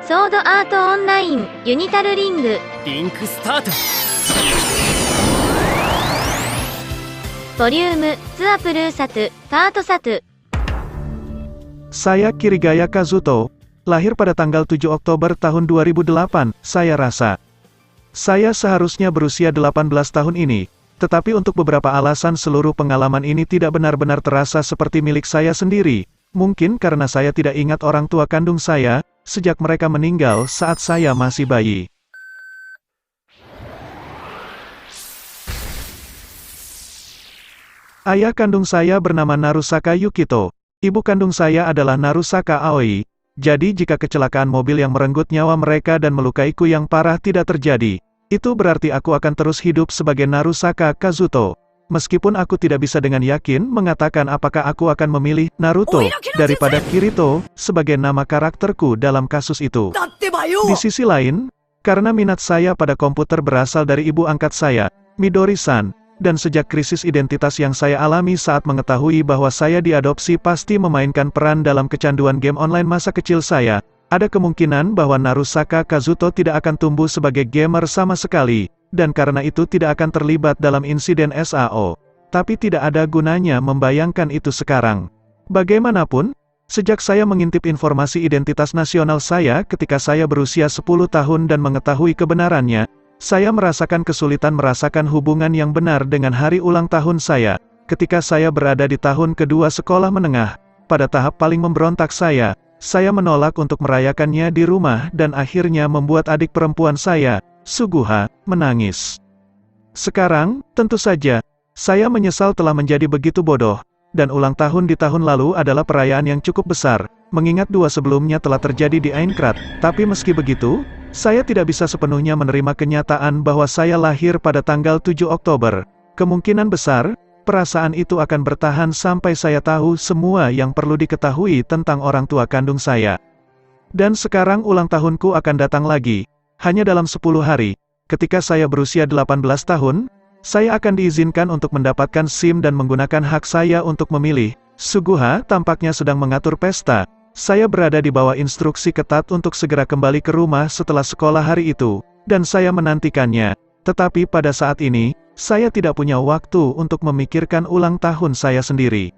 ソードアートオンラインユニタルリングリンクスタート。ボリュームツアプルーサトパートサト。 Saya Kirigaya Kazuto, lahir pada tanggal 7 Oktober tahun 2008, saya rasa. Saya seharusnya berusia 18 tahun ini, tetapi untuk beberapa alasan seluruh pengalaman ini tidak benar-benar terasa seperti milik saya sendiri. Mungkin karena saya tidak ingat orang tua kandung saya, sejak mereka meninggal saat saya masih bayi. Ayah kandung saya bernama Narusaka Yukito. Ibu kandung saya adalah Narusaka Aoi. Jadi jika kecelakaan mobil yang merenggut nyawa mereka dan melukaiku yang parah tidak terjadi, itu berarti aku akan terus hidup sebagai Narusaka Kazuto. Meskipun aku tidak bisa dengan yakin mengatakan apakah aku akan memilih Naruto daripada Kirito sebagai nama karakterku dalam kasus itu. Di sisi lain, karena minat saya pada komputer berasal dari ibu angkat saya, Midori-san, dan sejak krisis identitas yang saya alami saat mengetahui bahwa saya diadopsi pasti memainkan peran dalam kecanduan game online masa kecil saya, ada kemungkinan bahwa Narusaka Kazuto tidak akan tumbuh sebagai gamer sama sekali, dan karena itu tidak akan terlibat dalam insiden SAO. Tapi tidak ada gunanya membayangkan itu sekarang. Bagaimanapun, sejak saya mengintip informasi identitas nasional saya ketika saya berusia 10 tahun dan mengetahui kebenarannya, saya merasakan kesulitan merasakan hubungan yang benar dengan hari ulang tahun saya, ketika saya berada di tahun kedua sekolah menengah. Pada tahap paling memberontak saya menolak untuk merayakannya di rumah dan akhirnya membuat adik perempuan saya, Suguha, menangis. Sekarang, tentu saja, saya menyesal telah menjadi begitu bodoh, dan ulang tahun di tahun lalu adalah perayaan yang cukup besar, mengingat dua sebelumnya telah terjadi di Aincrad. Tapi meski begitu, saya tidak bisa sepenuhnya menerima kenyataan bahwa saya lahir pada tanggal 7 Oktober. Kemungkinan besar, perasaan itu akan bertahan sampai saya tahu semua yang perlu diketahui tentang orang tua kandung saya. Dan sekarang ulang tahunku akan datang lagi, hanya dalam 10 hari. Ketika saya berusia 18 tahun, saya akan diizinkan untuk mendapatkan SIM dan menggunakan hak saya untuk memilih. Suguha tampaknya sedang mengatur pesta. Saya berada di bawah instruksi ketat untuk segera kembali ke rumah setelah sekolah hari itu, dan saya menantikannya. Tetapi pada saat ini, saya tidak punya waktu untuk memikirkan ulang tahun saya sendiri.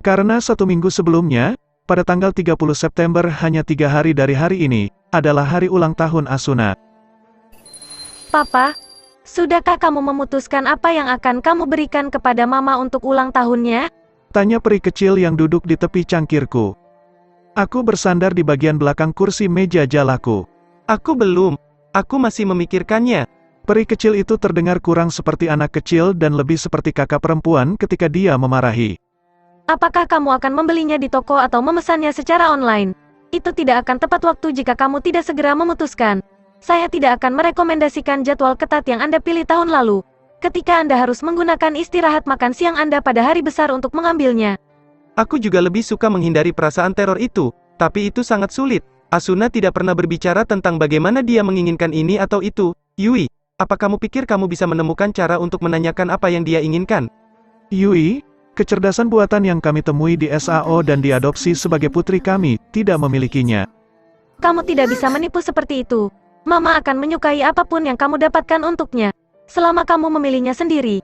Karena 1 minggu sebelumnya, pada tanggal 30 September hanya 3 hari dari hari ini, adalah hari ulang tahun Asuna. Papa, sudahkah kamu memutuskan apa yang akan kamu berikan kepada mama untuk ulang tahunnya? Tanya peri kecil yang duduk di tepi cangkirku. Aku bersandar di bagian belakang kursi meja jalaku. Aku belum. Aku masih memikirkannya. Peri kecil itu terdengar kurang seperti anak kecil dan lebih seperti kakak perempuan ketika dia memarahi. Apakah kamu akan membelinya di toko atau memesannya secara online? Itu tidak akan tepat waktu jika kamu tidak segera memutuskan. Saya tidak akan merekomendasikan jadwal ketat yang Anda pilih tahun lalu, ketika Anda harus menggunakan istirahat makan siang Anda pada hari besar untuk mengambilnya. Aku juga lebih suka menghindari perasaan teror itu, tapi itu sangat sulit. Asuna tidak pernah berbicara tentang bagaimana dia menginginkan ini atau itu. Yui, apa kamu pikir kamu bisa menemukan cara untuk menanyakan apa yang dia inginkan? Yui, kecerdasan buatan yang kami temui di SAO dan diadopsi sebagai putri kami, tidak memilikinya. Kamu tidak bisa menipu seperti itu. Mama akan menyukai apapun yang kamu dapatkan untuknya, selama kamu memilihnya sendiri.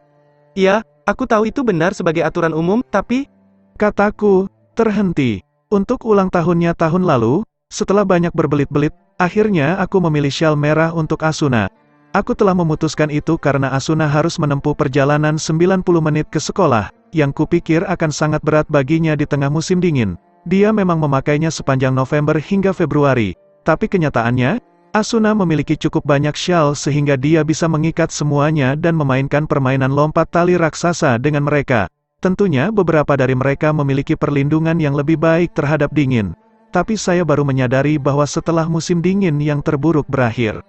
Ya, aku tahu itu benar sebagai aturan umum, tapi... Kataku, terhenti. Untuk ulang tahunnya tahun lalu, setelah banyak berbelit-belit, akhirnya aku memilih syal merah untuk Asuna. Aku telah memutuskan itu karena Asuna harus menempuh perjalanan 90 menit ke sekolah, yang kupikir akan sangat berat baginya di tengah musim dingin. Dia memang memakainya sepanjang November hingga Februari, tapi kenyataannya, Asuna memiliki cukup banyak syal sehingga dia bisa mengikat semuanya dan memainkan permainan lompat tali raksasa dengan mereka. Tentunya beberapa dari mereka memiliki perlindungan yang lebih baik terhadap dingin. Tapi saya baru menyadari bahwa setelah musim dingin yang terburuk berakhir.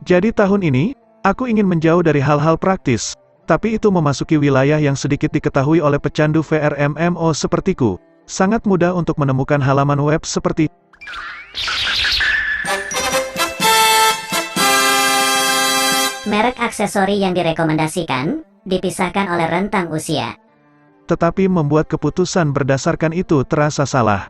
Jadi tahun ini, aku ingin menjauh dari hal-hal praktis. Tapi itu memasuki wilayah yang sedikit diketahui oleh pecandu VRMMO sepertiku. Sangat mudah untuk menemukan halaman web seperti merek aksesori yang direkomendasikan, dipisahkan oleh rentang usia. Tetapi membuat keputusan berdasarkan itu terasa salah.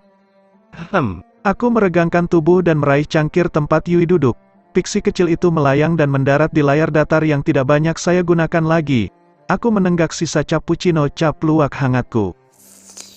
Aku meregangkan tubuh dan meraih cangkir tempat Yui duduk. Pixie kecil itu melayang dan mendarat di layar datar yang tidak banyak saya gunakan lagi. Aku menenggak sisa cappuccino cap luwak hangatku.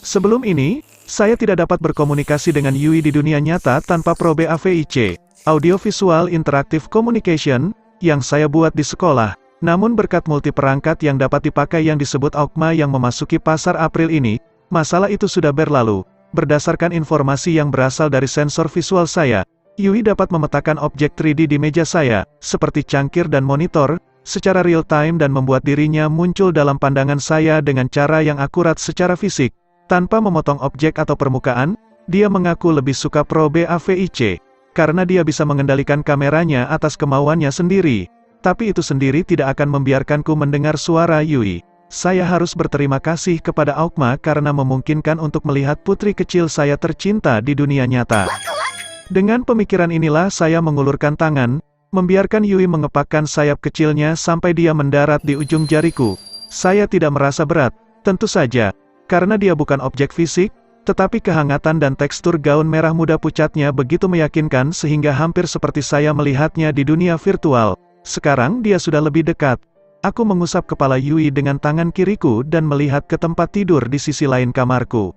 Sebelum ini, saya tidak dapat berkomunikasi dengan Yui di dunia nyata tanpa probe AVIC, Audio Visual Interactive Communication, yang saya buat di sekolah. Namun berkat multi perangkat yang dapat dipakai yang disebut Aukma yang memasuki pasar April ini, masalah itu sudah berlalu. Berdasarkan informasi yang berasal dari sensor visual saya, Yui dapat memetakan objek 3D di meja saya, seperti cangkir dan monitor, secara real-time dan membuat dirinya muncul dalam pandangan saya dengan cara yang akurat secara fisik. Tanpa memotong objek atau permukaan, dia mengaku lebih suka probe AVIC, karena dia bisa mengendalikan kameranya atas kemauannya sendiri. Tapi itu sendiri tidak akan membiarkanku mendengar suara Yui. Saya harus berterima kasih kepada Aukma karena memungkinkan untuk melihat putri kecil saya tercinta di dunia nyata. Dengan pemikiran inilah saya mengulurkan tangan, membiarkan Yui mengepakkan sayap kecilnya sampai dia mendarat di ujung jariku. Saya tidak merasa berat, tentu saja, karena dia bukan objek fisik, tetapi kehangatan dan tekstur gaun merah muda pucatnya begitu meyakinkan sehingga hampir seperti saya melihatnya di dunia virtual. Sekarang dia sudah lebih dekat. Aku mengusap kepala Yui dengan tangan kiriku dan melihat ke tempat tidur di sisi lain kamarku.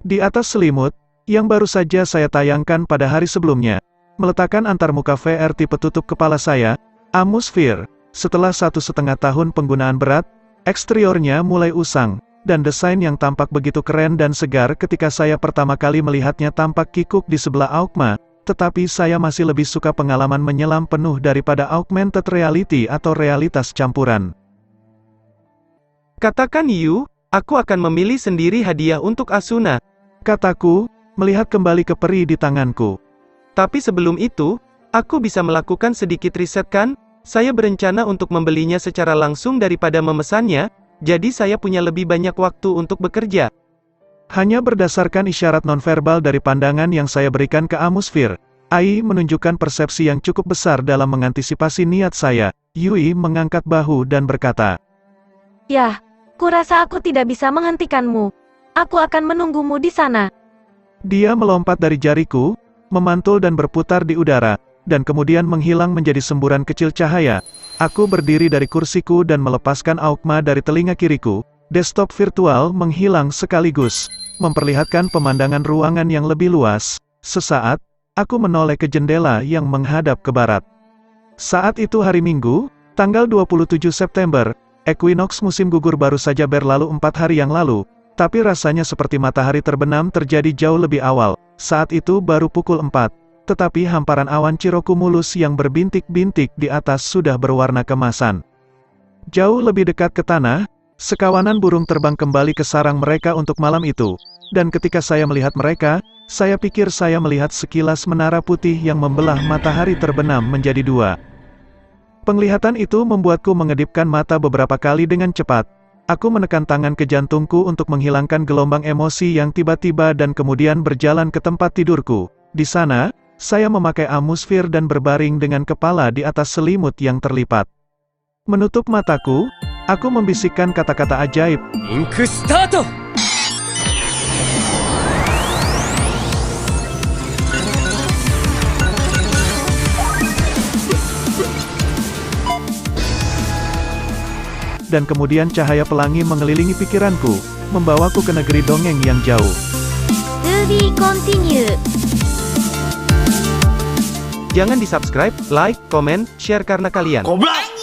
Di atas selimut, yang baru saja saya tayangkan pada hari sebelumnya, meletakkan antarmuka VR tipe tutup kepala saya, Amusphere. Setelah 1,5 tahun penggunaan berat, eksteriornya mulai usang, dan desain yang tampak begitu keren dan segar ketika saya pertama kali melihatnya tampak kikuk di sebelah Aukma, tetapi saya masih lebih suka pengalaman menyelam penuh daripada augmented reality atau realitas campuran. Katakan Yu, aku akan memilih sendiri hadiah untuk Asuna. Kataku, melihat kembali ke peri di tanganku. Tapi sebelum itu, aku bisa melakukan sedikit riset kan? Saya berencana untuk membelinya secara langsung daripada memesannya, jadi saya punya lebih banyak waktu untuk bekerja. Hanya berdasarkan isyarat nonverbal dari pandangan yang saya berikan ke Amusphere, Ai menunjukkan persepsi yang cukup besar dalam mengantisipasi niat saya. Yui mengangkat bahu dan berkata, Yah, kurasa aku tidak bisa menghentikanmu. Aku akan menunggumu di sana. Dia melompat dari jariku, memantul dan berputar di udara, dan kemudian menghilang menjadi semburan kecil cahaya. Aku berdiri dari kursiku dan melepaskan Aukma dari telinga kiriku. Desktop virtual menghilang sekaligus, memperlihatkan pemandangan ruangan yang lebih luas. Sesaat, aku menoleh ke jendela yang menghadap ke barat. Saat itu hari Minggu, tanggal 27 September, Equinox musim gugur baru saja berlalu 4 hari yang lalu, tapi rasanya seperti matahari terbenam terjadi jauh lebih awal. Saat itu baru pukul 4, tetapi hamparan awan cirocumulus yang berbintik-bintik di atas sudah berwarna kemasan. Jauh lebih dekat ke tanah, sekawanan burung terbang kembali ke sarang mereka untuk malam itu, dan ketika saya melihat mereka, saya pikir saya melihat sekilas menara putih yang membelah matahari terbenam menjadi 2. Penglihatan itu membuatku mengedipkan mata beberapa kali dengan cepat. Aku menekan tangan ke jantungku untuk menghilangkan gelombang emosi yang tiba-tiba dan kemudian berjalan ke tempat tidurku. Di sana, saya memakai Amusphere dan berbaring dengan kepala di atas selimut yang terlipat. Menutup mataku, aku membisikkan kata-kata ajaib. Ink start! Dan kemudian cahaya pelangi mengelilingi pikiranku, membawaku ke negeri dongeng yang jauh. To be continued. Jangan di-subscribe, like, komen, share karena kalian. Goblok!